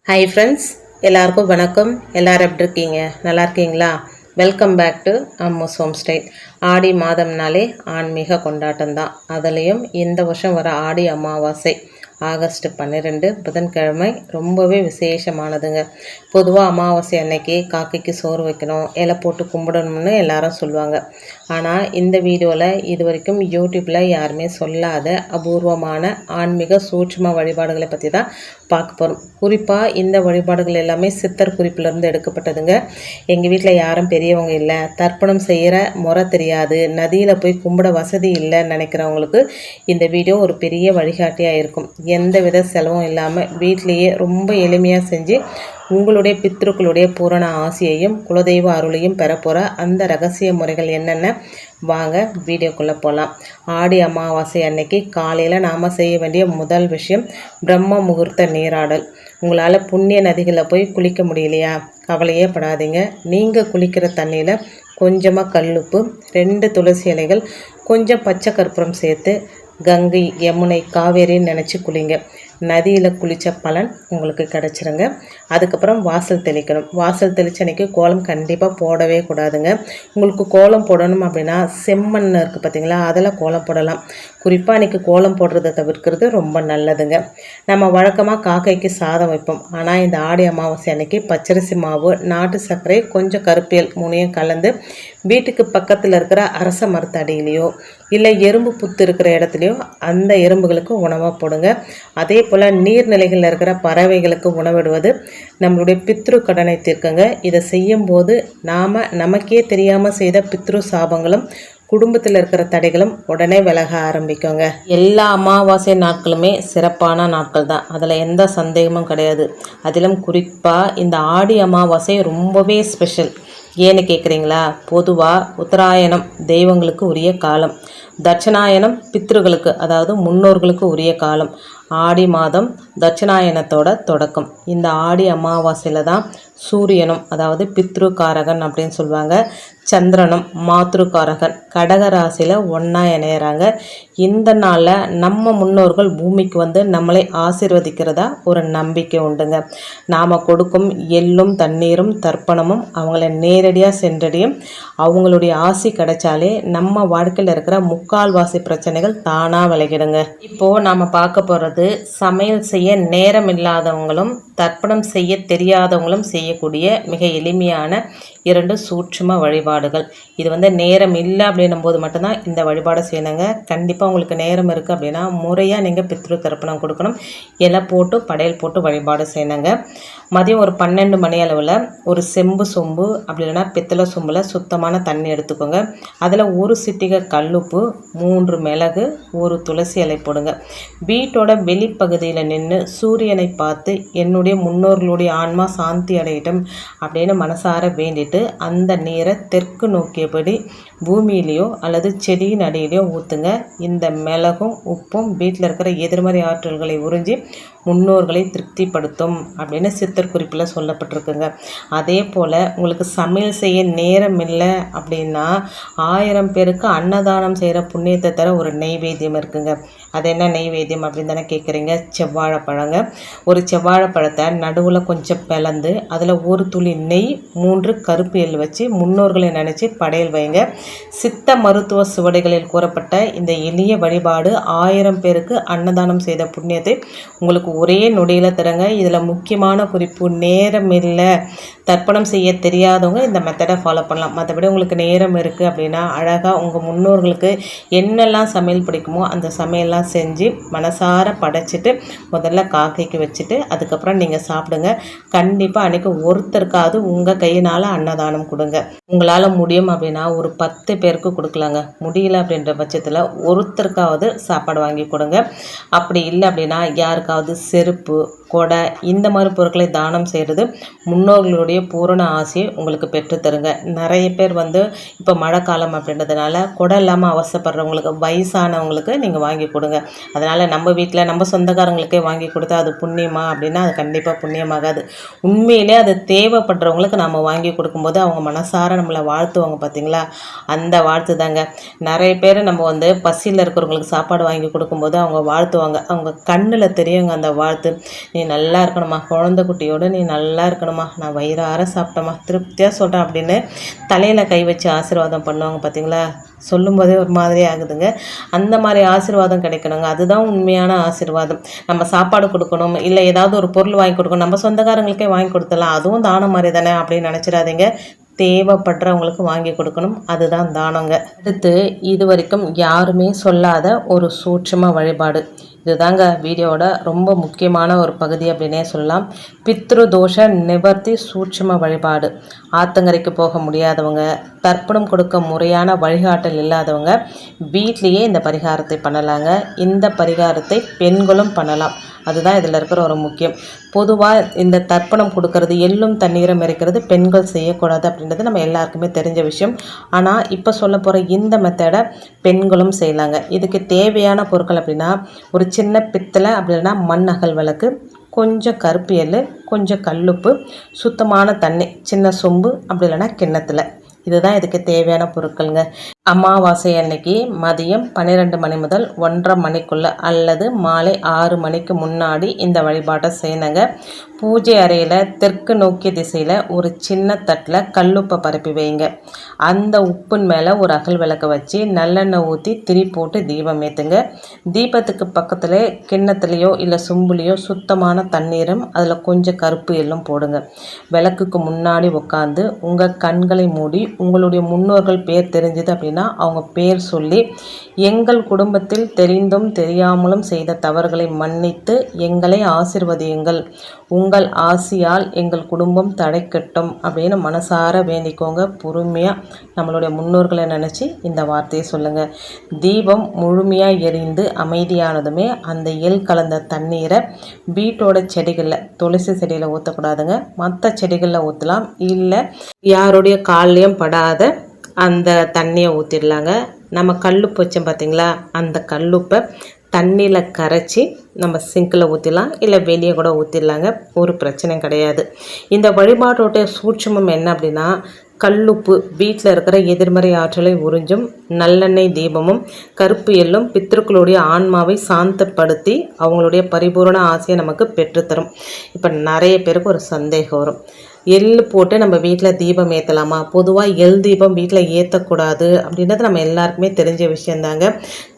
Hi friends, எல்லாருக்கும் வணக்கம். எல்லோரும் எப்படி இருக்கீங்க? நல்லா இருக்கீங்களா? Welcome back to Ammu's home style. ஆடி மாதம்னாலே ஆன்மீக கொண்டாட்டம் தான். அதுலேயும் இந்த வருஷம் வர ஆடி அமாவாசை ஆகஸ்ட் 12 புதன்கிழமை ரொம்பவே விசேஷமானதுங்க. பொதுவாக அமாவாசை அன்னைக்கு காக்கைக்கு சோறு வைக்கணும், இலை போட்டு கும்பிடணும்னு எல்லாரும் சொல்லுவாங்க. ஆனால் இந்த வீடியோவில் இது வரைக்கும் யூடியூப்பில் யாருமே சொல்லாத அபூர்வமான ஆன்மீக சூட்சும வழிபாடுகளை பற்றி தான் பார்க்க போகிறோம். குறிப்பாக இந்த வழிபாடுகள் எல்லாமே சித்தர் குறிப்பிலிருந்து எடுக்கப்பட்டதுங்க. எங்கள் வீட்டில் யாரும் பெரியவங்க இல்லை, தர்ப்பணம் செய்கிற முறை தெரியாது, நதியில் போய் கும்பிட வசதி இல்லைன்னு நினைக்கிறவங்களுக்கு இந்த வீடியோ ஒரு பெரிய வழிகாட்டியாக இருக்கும். எந்த வித செலவும் இல்லாமல் வீட்டிலையே ரொம்ப எளிமையாக செஞ்சு உங்களுடைய பித்ருக்களுடைய பூரண ஆசையையும் குலதெய்வ அருளையும் பெறப்போகிற அந்த ரகசிய முறைகள் என்னென்ன வாங்க வீடியோக்குள்ளே போகலாம். ஆடி அமாவாசை அன்னைக்கு காலையில் நாம் செய்ய வேண்டிய முதல் விஷயம் பிரம்ம முகூர்த்த நீராடல். உங்களால் புண்ணிய நதிகளில் போய் குளிக்க முடியலையா? கவலையே படாதீங்க. நீங்கள் குளிக்கிற தண்ணியில் கொஞ்சமாக கல்லுப்பு, 2 துளசி இலைகள், கொஞ்சம் பச்சை கற்பூரம் சேர்த்து கங்கை, யமுனை, காவேரின்னு நினச்சி குளிங்க. நதியில் குளித்த பலன் உங்களுக்கு கிடச்சிருங்க. அதுக்கப்புறம் வாசல் தெளிக்கணும். வாசல் தெளித்த அன்றைக்கி கோலம் கண்டிப்பாக போடவே கூடாதுங்க. உங்களுக்கு கோலம் போடணும் அப்படின்னா செம்மண் இருக்குது பார்த்தீங்களா, அதில் கோலம் போடலாம். குறிப்பாக அன்றைக்கி கோலம் போடுறதை தவிர்க்கிறது ரொம்ப நல்லதுங்க. நம்ம வழக்கமாக காக்கைக்கு சாதம் வைப்போம். ஆனால் இந்த ஆடி அமாவாசை அன்னைக்கு பச்சரிசி மாவு, நாட்டு சர்க்கரை, கொஞ்சம் கருப்பியல் 3 கலந்து வீட்டுக்கு பக்கத்தில் இருக்கிற அரச மரத்தடியிலையோ இல்லை எறும்பு புத்து இருக்கிற இடத்துலையோ அந்த எறும்புகளுக்கு உணவாக போடுங்க. அதே போல் நீர்நிலைகளில் இருக்கிற பறவைகளுக்கு உணவிடுவது நம்மளுடைய பித்ரு கடனை தீர்க்குங்க. இதை செய்யும்போது நமக்கே தெரியாமல் செய்த பித்ரு சாபங்களும் குடும்பத்தில் இருக்கிற தடைகளும் உடனே விலக ஆரம்பிக்குங்க. எல்லா அமாவாசை நாட்களுமே சிறப்பான நாட்கள் தான், அதில் எந்த சந்தேகமும் கிடையாது. அதிலும் குறிப்பாக இந்த ஆடி அமாவாசை ரொம்பவே ஸ்பெஷல். ஏன்னு கேட்குறீங்களா? பொதுவாக உத்தராயணம் தெய்வங்களுக்கு உரிய காலம், தட்சணாயனம் பித்ருகளுக்கு அதாவது முன்னோர்களுக்கு உரிய காலம், ஆடி மாதம் தட்சிணாயனத்தோட தொடக்கம். இந்த ஆடி அமாவாசையில் தான் சூரியனும் அதாவது பித்ருக்காரகன் அப்படின்னு சொல்லுவாங்க, சந்திரனும் மாத்ருக்காரகன் கடகராசியில் ஒன்றா இணையிறாங்க. இந்த நாளில் நம்ம முன்னோர்கள் பூமிக்கு வந்து நம்மளை ஆசீர்வதிக்கிறதா ஒரு நம்பிக்கை உண்டுங்க. நாம் கொடுக்கும் எள்ளும் தண்ணீரும் தர்ப்பணமும் அவங்கள நேரடியாக சென்றடையும். அவங்களுடைய ஆசி கிடைச்சாலே நம்ம வாழ்க்கையில் இருக்கிற முக்கால்வாசி பிரச்சனைகள் தானாக விலகிடுங்க. இப்போது நாம் பார்க்க போகிறது சமையல் செய்ய நேரம் இல்லாதவங்களும் தர்ப்பணம் செய்ய தெரியாதவங்களும் செய்யக்கூடிய மிக எளிமையான 2 சூட்சும வழிபாடுகள். இது வந்து நேரம் இல்லை அப்படின்னும் போது மட்டும்தான் இந்த வழிபாடை செய்யணுங்க. கண்டிப்பாக உங்களுக்கு நேரம் இருக்குது அப்படின்னா முறையாக நீங்கள் பித்ரு தர்ப்பணம் கொடுக்கணும். இலை போட்டு படையல் போட்டு வழிபாடு செய்யணுங்க. மதியம் ஒரு 12 மணி அளவில் ஒரு செம்பு சொம்பு அப்படி இல்லைன்னா பித்தளை சொம்பில் சுத்தமான தண்ணி எடுத்துக்கோங்க. அதில் ஒரு சிட்டிகை கல்லுப்பு, 3 மிளகு, ஒரு துளசி இலை போடுங்க. வீட்டோட வெளிப்பகுதியில் நின்று சூரியனை பார்த்து என்னுடைய முன்னோர்களுடைய ஆன்மா சாந்தி அடையட்டும் அப்படின்னு மனசார வேண்டிட்டு அந்த நீரை தெற்கு நோக்கியபடி பூமியிலையோ அல்லது செடியின் அடியிலையோ ஊற்றுங்க. இந்த மிளகும் உப்பும் வீட்டில் இருக்கிற எதிர்மறை ஆற்றல்களை உறிஞ்சி முன்னோர்களை திருப்திப்படுத்தும் அப்படின்னு சித்தர் குறிப்பில் சொல்லப்பட்டிருக்குங்க. அதே போல் உங்களுக்கு சமையல் செய்ய நேரம் இல்லை அப்படின்னா 1000 பேருக்கு அன்னதானம் செய்கிற புண்ணியத்தை தர ஒரு நெய்வேத்தியம் இருக்குங்க. அது என்ன நெய்வேத்தியம் அப்படின்னு தானே கேட்குறீங்க? செவ்வாழைப்பழங்க. ஒரு செவ்வாழைப்பழத்தை நடுவில் கொஞ்சம் பிளந்து அதில் ஒரு துளி நெய், 3 கருப்பு எள் வச்சு முன்னோர்களை நினச்சி படையல் வைங்க. சித்த மருத்துவ சுவடைகளில் கூறப்பட்ட இந்த எளிய வழிபாடு 1000 பேருக்கு அன்னதானம் செய்த புண்ணியத்தை உங்களுக்கு ஒரே நொடியில் தரங்க. இதில் முக்கியமான குறிப்பு, நேரம் இல்லை தர்ப்பணம் செய்ய தெரியாதவங்க இந்த மெத்தடை ஃபாலோ பண்ணலாம். மற்றபடி உங்களுக்கு நேரம் இருக்குது அப்படின்னா அழகாக உங்கள் முன்னோர்களுக்கு என்னெல்லாம் சமையல் பிடிக்குமோ அந்த சமையல்லாம் செஞ்சு மனசார படைச்சிட்டு முதல்ல காக்கைக்கு வச்சுட்டு அதுக்கப்புறம் நீங்கள் சாப்பிடுங்க. கண்டிப்பாக அன்றைக்கி ஒருத்தருக்காவது உங்கள் கையினால் அன்னதானம் கொடுங்க. உங்களால் முடியும் அப்படின்னா ஒரு 10 பேருக்கு கொடுக்கலாங்க. முடியல அப்படின்ற பட்சத்தில் ஒருத்தருக்காவது சாப்பாடு வாங்கி கொடுங்க. அப்படி இல்லை அப்படின்னா யாருக்காவது செருப்பு, கொடை இந்த மாதிரி பொருட்களை தானம் செய்கிறது முன்னோர்களுடைய பூரண ஆசையை உங்களுக்கு பெற்றுத்தருங்க. நிறைய பேர் வந்து இப்போ மழை காலம் அப்படின்றதுனால கொடை இல்லாமல் அவசரப்படுறவங்களுக்கு, வயசானவங்களுக்கு நீங்கள் வாங்கி கொடுங்க. அதனால் நம்ம வீட்டில் நம்ம சொந்தக்காரங்களுக்கே வாங்கி கொடுத்தா அது புண்ணியமா அப்படின்னா அது கண்டிப்பாக புண்ணியமாகாது. உண்மையிலே அது தேவைப்படுறவங்களுக்கு நம்ம வாங்கி கொடுக்கும்போது அவங்க மனசார நம்மளை வாழ்த்துவாங்க பார்த்தீங்களா, அந்த வாழ்த்து தாங்க. நிறைய பேர் நம்ம வந்து பசியில் இருக்கிறவங்களுக்கு சாப்பாடு வாங்கி கொடுக்கும்போது அவங்க வாழ்த்துவாங்க. அவங்க கண்ணில் தெரியுங்க அந்த வாழ்த்து. நீ நல்லா இருக்கணுமா, குழந்தை குட்டியோடு நீ நல்லா இருக்கணுமா, நான் வயிறார சாப்பிட்டேம்மா, திருப்தியாக சொல்கிறேன் அப்படின்னு தலையில் கை வச்சு ஆசீர்வாதம் பண்ணுவாங்க பார்த்தீங்களா. சொல்லும்போதே ஒரு மாதிரி ஆகுதுங்க. அந்த மாதிரி ஆசீர்வாதம் கிடைக்கணுங்க. அதுதான் உண்மையான ஆசீர்வாதம். நம்ம சாப்பாடு கொடுக்கணும், இல்லை ஏதாவது ஒரு பொருள் வாங்கி கொடுக்கணும், நம்ம சொந்தக்காரங்களுக்கே வாங்கி கொடுத்துடலாம், அதுவும் தானம் மாதிரி தானே அப்படின்னு நினச்சிடாதீங்க. தேவைப்படுறவங்களுக்கு வாங்கி கொடுக்கணும், அதுதான் தானங்க. அடுத்து இது வரைக்கும் யாருமே சொல்லாத ஒரு சூட்சும வழிபாடு இதுதாங்க வீடியோவோட ரொம்ப முக்கியமான ஒரு பகுதி அப்படின்னே சொல்லலாம். பித்ரு தோஷ நிவர்த்தி சூட்சும வழிபாடு. ஆத்தங்கரைக்கு போக முடியாதவங்க, தர்ப்பணம் கொடுக்க முறையான வழிகாட்டல் இல்லாதவங்க வீட்லேயே இந்த பரிகாரத்தை பண்ணலாங்க. இந்த பரிகாரத்தை பெண்களும் பண்ணலாம், அதுதான் இதில் இருக்கிற ஒரு முக்கியம். பொதுவாக இந்த தர்ப்பணம் கொடுக்கறது, எள்ளும் தண்ணீரும் இறைக்கிறது பெண்கள் செய்யக்கூடாது அப்படின்றது நம்ம எல்லாருக்குமே தெரிஞ்ச விஷயம். ஆனால் இப்போ சொல்ல போகிற இந்த மெத்தடை பெண்களும் செய்யலாங்க. இதுக்கு தேவையான பொருட்கள் அப்படின்னா ஒரு சின்ன பித்தளை, அப்படி இல்லைன்னா மண் அகல் விளக்கு, கொஞ்சம் கருப்பு எள், கொஞ்சம் கல்லுப்பு, சுத்தமான தண்ணி, சின்ன சொம்பு, அப்படி இல்லைன்னா கிண்ணத்தில். இதுதான் இதுக்கு தேவையான பொருட்களுங்க. அமாவாசை அன்னைக்கு மதியம் 12 மணி முதல் 1:30 மணிக்குள்ளே அல்லது மாலை 6 மணிக்கு முன்னாடி இந்த வழிபாட்டை செய்யணுங்க. பூஜை அறையில் தெற்கு நோக்கிய திசையில் ஒரு சின்ன தட்டில் கல்லுப்பை பரப்பி வைங்க. அந்த உப்பின் மேலே ஒரு அகல் விளக்கை வச்சு நல்லெண்ணெய் ஊற்றி திரி போட்டு தீபம் ஏற்றுங்க. தீபத்துக்கு பக்கத்தில் கிண்ணத்துலேயோ இல்லை சொம்புலேயோ சுத்தமான தண்ணீரும் அதில் கொஞ்சம் கருப்பு எள்ளும் போடுங்க. விளக்குக்கு முன்னாடி உட்காந்து உங்கள் கண்களை மூடி உங்களுடைய முன்னோர்கள் பேர் தெரிஞ்சது அப்படின்னா அவங்க பேர் சொல்லி, எங்கள் குடும்பத்தில் தெரிந்தும் தெரியாமலும் செய்த தவறுகளை மன்னித்து எங்களை ஆசீர்வதியுங்கள், உங்கள் ஆசியால் எங்கள் குடும்பம் தடைக்கட்டும் அப்படின்னு மனசார வேண்டிக்கோங்க. பொறுமையாக நம்மளுடைய முன்னோர்களை நினச்சி இந்த வார்த்தையை சொல்லுங்கள். தீபம் முழுமையாக எரிந்து அமைதியானதுமே அந்த எள் கலந்த தண்ணீரை வீட்டோட செடிகளில், துளசி செடியில் ஊற்றக்கூடாதுங்க, மற்ற செடிகளில் ஊற்றலாம், இல்லை யாருடைய கால்லையும் படாத அந்த தண்ணியை ஊற்றிடலாங்க. நம்ம கல்லுப்பு வச்சோம் பார்த்திங்களா, அந்த கல்லுப்பை தண்ணியில் கரைச்சி நம்ம சிங்கில் ஊற்றிடலாம், இல்லை வெளியே கூட ஊற்றிடலாங்க, ஒரு பிரச்சனை கிடையாது. இந்த வழிபாட்டோட சூட்சமம் என்ன அப்படின்னா, கல்லுப்பு வீட்டில் இருக்கிற எதிர்மறை ஆற்றலை உறிஞ்சும், நல்லெண்ணெய் தீபமும் கருப்பு எள்ளும் பித்ருக்களுடைய ஆன்மாவை சாந்தப்படுத்தி அவங்களுடைய பரிபூரண ஆசையை நமக்கு பெற்றுத்தரும். இப்போ நிறைய பேருக்கு ஒரு சந்தேகம் வரும், எள் போட்டு நம்ம வீட்டில் தீபம் ஏற்றலாமா? பொதுவாக எள் தீபம் வீட்டில் ஏற்றக்கூடாது அப்படின்றது நம்ம எல்லாருக்குமே தெரிஞ்ச விஷயந்தாங்க.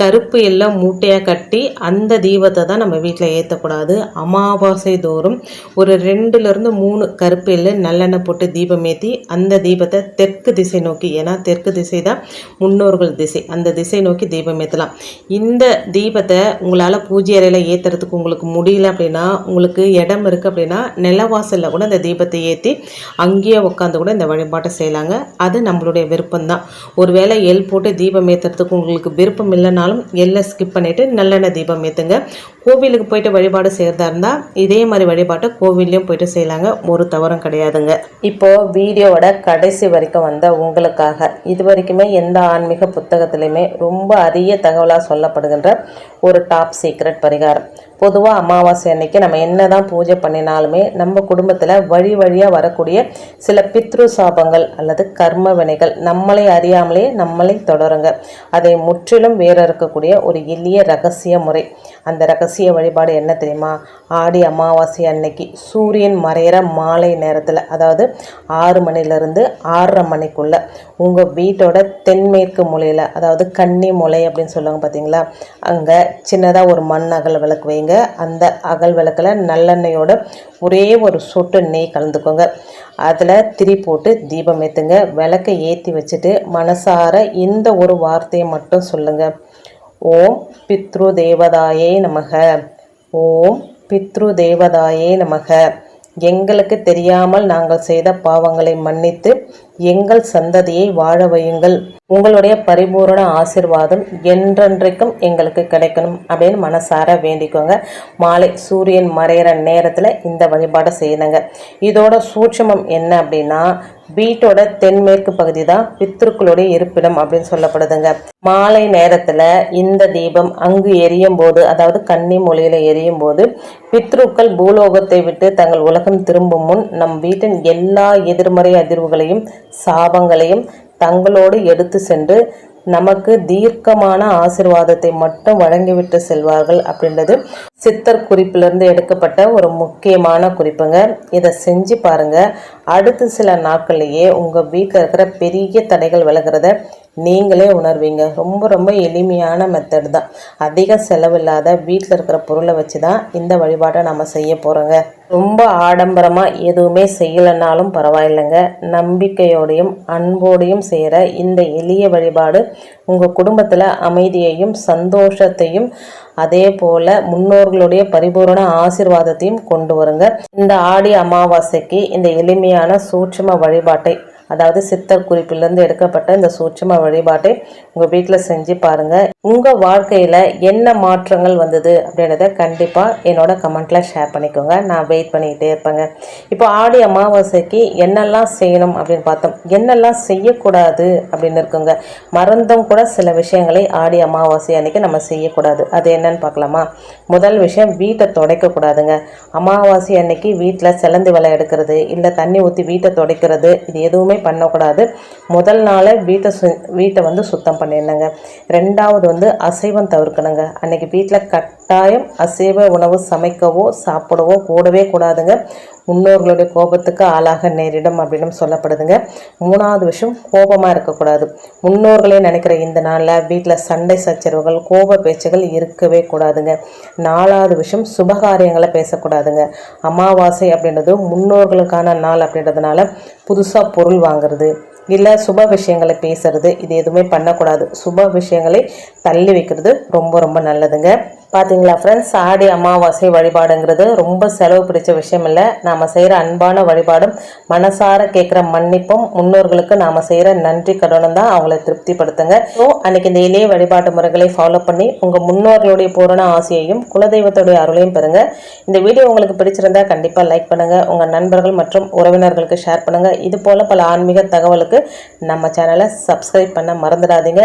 கருப்பு எல்லாம் மூட்டையாக கட்டி அந்த தீபத்தை தான் நம்ம வீட்டில் ஏற்றக்கூடாது. அமாவாசை தோறும் ஒரு 2லேருந்து 3 கருப்பு எள் நல்லெண்ணெய் போட்டு தீபம் ஏற்றி அந்த தீபத்தை தெற்கு திசை நோக்கி, ஏன்னா தெற்கு திசை தான் முன்னோர்கள் திசை, அந்த திசை நோக்கி தீபம் ஏற்றலாம். இந்த தீபத்தை உங்களால் பூஜை அறையில் ஏற்றுறதுக்கு உங்களுக்கு முடியல அப்படின்னா, உங்களுக்கு இடம் இருக்குது அப்படின்னா நிலவாசலில் கூட அந்த தீபத்தை ஏற்றி அங்கேயே உட்காந்து கூட இந்த வழிபாட்டை செய்யலாங்க. அது நம்மளுடைய விருப்பம்தான். ஒருவேளை எள் போட்டு தீபம் ஏற்றுறதுக்கு உங்களுக்கு விருப்பம் இல்லைனாலும் எள்ளை ஸ்கிப் பண்ணிவிட்டு நல்லெண்ணெய் தீபம் ஏற்றுங்க. கோவிலுக்கு போயிட்டு வழிபாடு செய்கிறதா இருந்தால் இதே மாதிரி வழிபாட்டை கோவில்லையும் போயிட்டு செய்யலாங்க, ஒரு தவறும் கிடையாதுங்க. இப்போது வீடியோவோட கடைசி வரைக்கும் வந்த உங்களுக்காக இது வரைக்குமே எந்த ஆன்மீக புத்தகத்திலையுமே ரொம்ப அரிய தகவலாக சொல்லப்படுகின்ற ஒரு டாப் சீக்ரெட் பரிகாரம். பொதுவாக அமாவாசை அன்னைக்கு நம்ம என்ன தான் பூஜை பண்ணினாலுமே நம்ம குடும்பத்தில் வழி வழியாக வரக்கூடிய சில பித்ரு சாபங்கள் அல்லது கர்ம வினைகள் நம்மளை அறியாமலே நம்மளை தொடருங்க. அதை முற்றிலும் வேற இருக்கக்கூடிய ஒரு எளிய ரகசிய முறை. அந்த ரகசிய வழிபாடு என்ன தெரியுமா? ஆடி அமாவாசை அன்னைக்கு சூரியன் மறையிற மாலை நேரத்தில், அதாவது 6 மணிலேருந்து 6:30 மணிக்குள்ளே உங்கள் வீட்டோட தென்மேற்கு மூலையில், அதாவது கன்னி மூலை அப்படின்னு சொல்லுவாங்க பார்த்தீங்களா, அங்கே சின்னதாக ஒரு மண் அகல் விளக்கு வைங்க. அந்த அகல் விளக்கில் நல்லெண்ணெயோட ஒரே ஒரு சொட்டு நெய் கலந்துக்கோங்க. அதில் திரி போட்டு தீபம் ஏற்றுங்க. விளக்கை ஏற்றி வச்சுட்டு மனசார இந்த ஒரு வார்த்தையை மட்டும் சொல்லுங்கள். ஓம் பித்ரு தேவதாயே நமக, ஓம் பித்ரு தேவதாயே நமக. எங்களுக்கு தெரியாமல் நாங்கள் செய்த பாவங்களை மன்னித்து எங்கள் சந்ததியை வாழ வையுங்கள். உங்களுடைய பரிபூரண ஆசீர்வாதம் என்றென்றைக்கும் எங்களுக்கு கிடைக்கணும் அப்படின்னு மனசார வேண்டிக்கோங்க. மாலை சூரியன் மறையிற நேரத்தில் இந்த வழிபாடை செய்யணுங்க. இதோட சூட்சமம் என்ன அப்படின்னா, வீட்டோட தென்மேற்கு பகுதி தான் பித்ருக்களுடைய இருப்பிடம் அப்படின்னு சொல்லப்படுதுங்க. மாலை நேரத்தில் இந்த தீபம் அங்கு எரியும் போது, அதாவது கன்னி மொழியில் எரியும் போது, பித்ருக்கள் பூலோகத்தை விட்டு தங்கள் உலகம் திரும்பும் முன் நம் வீட்டின் எல்லா எதிர்மறை அதிர்வுகளையும் சாபங்களையும் தங்களோடு எடுத்து சென்று நமக்கு தீர்க்கமான ஆசீர்வாதத்தை மட்டும் வழங்கிவிட்டு செல்வார்கள் அப்படின்றது சித்தர் குறிப்பிலிருந்து எடுக்கப்பட்ட ஒரு முக்கியமான குறிப்புங்க. இதை செஞ்சு பாருங்க. அடுத்த சில நாட்கள்லேயே உங்கள் வீட்டில் இருக்கிற பெரிய தடைகள் விலகிறத நீங்களே உணர்வீங்க. ரொம்ப ரொம்ப எளிமையான மெத்தட் தான். அதிக செலவில்லாத வீட்டில் இருக்கிற பொருளை வச்சு தான் இந்த வழிபாட்டை நம்ம செய்ய போகிறோங்க. ரொம்ப ஆடம்பரமாக எதுவுமே செய்யலைன்னாலும் பரவாயில்லைங்க. நம்பிக்கையோடையும் அன்போடையும் செய்கிற இந்த எளிய வழிபாடு உங்கள் குடும்பத்தில் அமைதியையும் சந்தோஷத்தையும் அதே போல் முன்னோர்களுடைய பரிபூரண ஆசீர்வாதத்தையும் கொண்டு வருங்க. இந்த ஆடி அமாவாசைக்கு இந்த எளிமையான சூட்சும வழிபாட்டை, அதாவது சித்தர் குறிப்பிலிருந்து எடுக்கப்பட்ட இந்த சூட்சும வழிபாட்டை உங்கள் வீட்டில் செஞ்சு பாருங்கள். உங்கள் வாழ்க்கையில் என்ன மாற்றங்கள் வந்தது அப்படின்றத கண்டிப்பாக என்னோட கமெண்ட்டில் ஷேர் பண்ணிக்கோங்க. நான் வெயிட் பண்ணிக்கிட்டே இருப்பேங்க. இப்போ ஆடி அமாவாசைக்கு என்னெல்லாம் செய்யணும் அப்படின்னு பார்த்தோம். என்னெல்லாம் செய்யக்கூடாது அப்படின்னு இருக்குங்க. மறந்தும் கூட சில விஷயங்களை ஆடி அமாவாசை அன்னைக்கு நம்ம செய்யக்கூடாது. அது என்னன்னு பார்க்கலாமா? முதல் விஷயம், வீட்டை துடைக்கக்கூடாதுங்க. அமாவாசை அன்னைக்கு வீட்டில் சிலந்தி வலை எடுக்கிறது, இல்லை தண்ணி ஊற்றி வீட்டை துடைக்கிறது, இது எதுவுமே பண்ணக்கூடாது. முதல் நாளே வீட்டை வந்து சுத்தம் பண்ணிடணுங்க. ரெண்டாவது வந்து அசைவம் தவிர்க்கணுங்க. அன்னைக்கு வீட்டில் கட்டாயம் அசைவ உணவு சமைக்கவோ சாப்பிடவோ கூடவே கூடாதுங்க. முன்னோர்களுடைய கோபத்துக்கு ஆளாக நேரிடும் அப்படின்னு சொல்லப்படுதுங்க. மூணாவது விஷயம், கோபமாக இருக்கக்கூடாது. முன்னோர்களே நினைக்கிற இந்த நாளில் வீட்டில் சண்டை சச்சரவுகள் கோப பேச்சுகள் இருக்கவே கூடாதுங்க. நாலாவது விஷயம், சுபகாரியங்களை பேசக்கூடாதுங்க. அமாவாசை அப்படின்றது முன்னோர்களுக்கான நாள் அப்படின்றதுனால புதுசாக பொருள் வாங்குறது இல்லை சுப விஷயங்களை பேசுறது, இது எதுவுமே பண்ணக்கூடாது. சுப விஷயங்களை தள்ளி வைக்கிறது ரொம்ப ரொம்ப நல்லதுங்க. பார்த்தீங்களா ஃப்ரெண்ட்ஸ், ஆடி அமாவாசை வழிபாடுங்கிறது ரொம்ப செலவு பிடிச்ச விஷயம் இல்லை. நாம் செய்கிற அன்பான வழிபாடும் மனசார கேட்குற மன்னிப்பும் முன்னோர்களுக்கு நாம் செய்கிற நன்றி கடனும் தான் அவங்கள திருப்திப்படுத்துங்க. ஸோ அன்றைக்கி இந்த எளிய வழிபாட்டு முறைகளை ஃபாலோ பண்ணி உங்கள் முன்னோர்களுடைய பூரண ஆசையையும் குலதெய்வத்துடைய அருளையும் பெறுங்க. இந்த வீடியோ உங்களுக்கு பிடிச்சிருந்தா கண்டிப்பாக லைக் பண்ணுங்கள். உங்கள் நண்பர்கள் மற்றும் உறவினர்களுக்கு ஷேர் பண்ணுங்கள். இது போல் பல ஆன்மீக தகவலுக்கு நம்ம சேனலை சப்ஸ்கிரைப் பண்ண மறந்துடாதீங்க.